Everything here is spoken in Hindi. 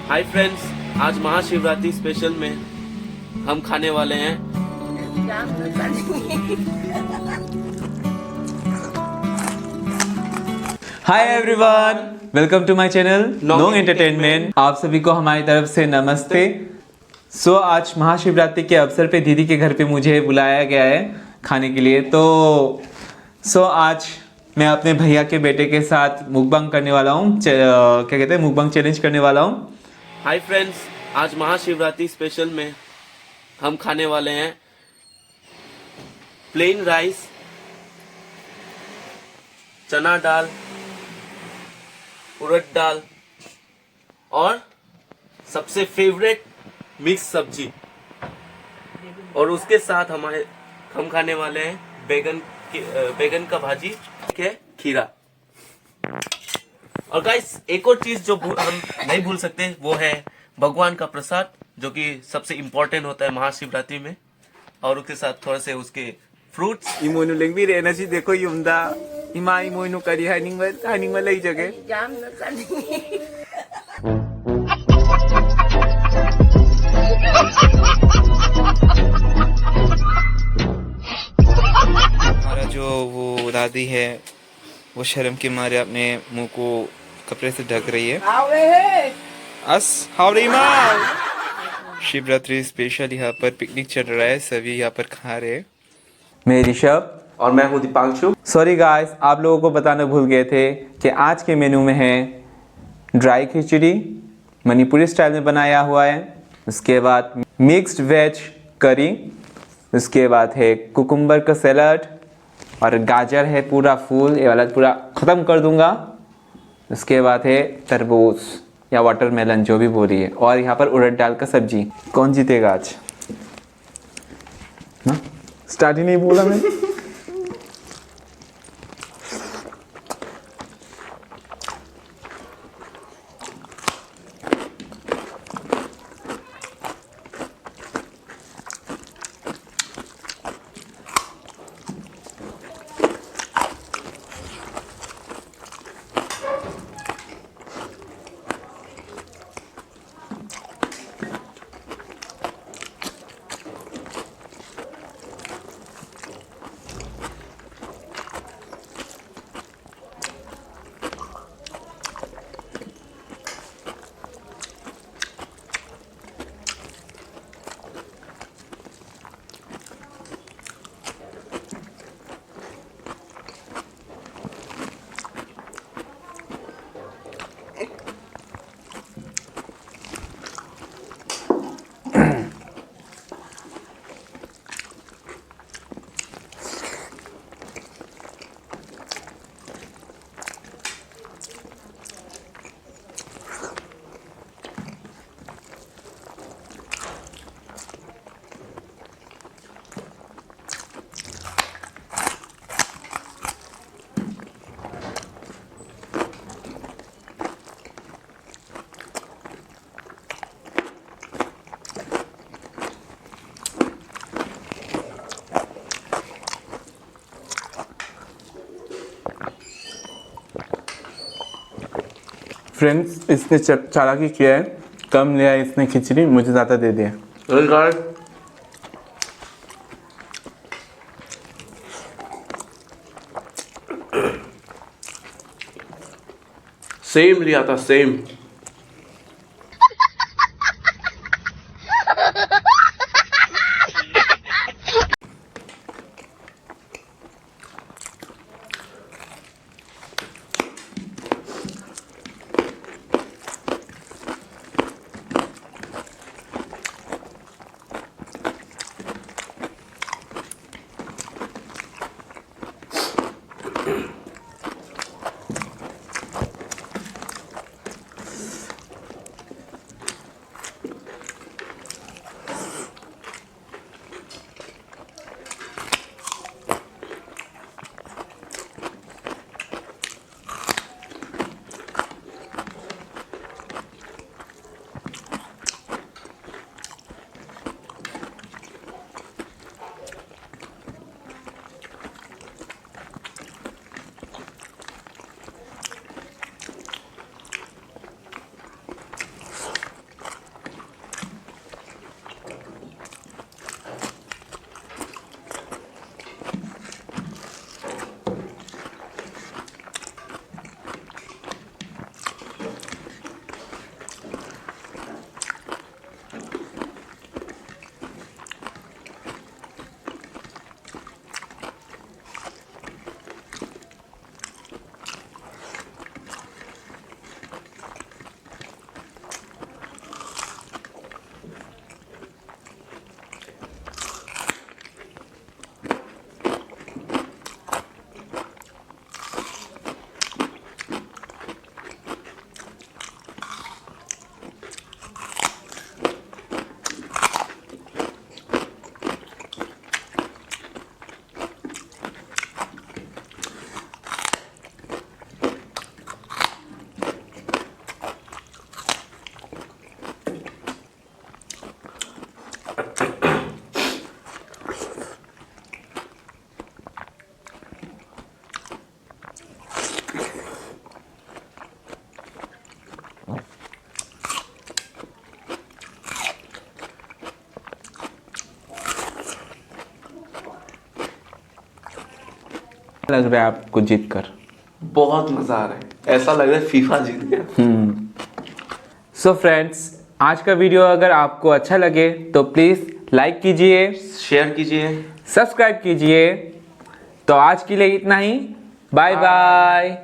हाय फ्रेंड्स, आज महाशिवरात्रि स्पेशल में हम खाने वाले हैं hi everyone, welcome to my channel नोंग नोंग एंटरटेनमेंट। आप सभी को हमारी तरफ से नमस्ते। आज महाशिवरात्रि के अवसर पे दीदी के घर पे मुझे बुलाया गया है खाने के लिए। आज मैं अपने भैया के बेटे के साथ मुकबंग करने वाला हूँ। क्या कहते हैं, मुकबंग चैलेंज करने वाला हूँ। हाय फ्रेंड्स, आज महाशिवरात्रि स्पेशल में हम खाने वाले हैं प्लेन राइस, चना दाल, उड़द दाल और सबसे फेवरेट मिक्स सब्जी। और उसके साथ हम खाने वाले हैं बैगन का भाजी के खीरा। और गाइस, एक और चीज जो हम नहीं भूल सकते वो है भगवान का प्रसाद, जो कि सबसे इम्पोर्टेंट होता है महाशिवरात्रि में। और उसके साथ थोड़े से उसके फ्रूट्स। इमोनु लेंबी रे नसी देखो युमदा इमा इमोनु करी हानिंग लई जगे हमारा जो वो दादी है वो शर्म के मारे अपने मुंह को कपड़े से ढक रही है। हावड़ी माँ, शिवरात्रि स्पेशल यहाँ पर पिकनिक चल रहा है, सभी यहाँ पर खा रहे हैं। मैं ऋषभ और मैं हूँ दीपांशु। सॉरी गाइस, आप लोगों को बताना भूल गए थे कि आज के मेनू में है ड्राई खिचड़ी, मणिपुरी स्टाइल में बनाया हुआ है। उसके बाद मिक्स्ड वेज करी, उसके बाद है कुकुम्बर का सैलड और गाजर है पूरा फूल, ये वाला पूरा ख़त्म कर दूंगा। उसके बाद है तरबूज या वाटरमेलन, जो भी बोलिए। और यहाँ पर उड़द दाल का सब्जी। कौन जीतेगा आज? ना स्टार्ट ही नहीं बोला मैं। फ्रेंड्स, इसने चालाकी किया है, कम लिया है इसने खिचड़ी, मुझे ज़्यादा दे दिया। सेम लिया था, सेम। लग रहा है आपको जीत कर? बहुत मजा आ रहा है, ऐसा लग रहा है फीफा जीत गया। सो फ्रेंड्स, आज का वीडियो अगर आपको अच्छा लगे तो प्लीज़ लाइक कीजिए, शेयर कीजिए, सब्सक्राइब कीजिए। तो आज के लिए इतना ही, बाय बाय।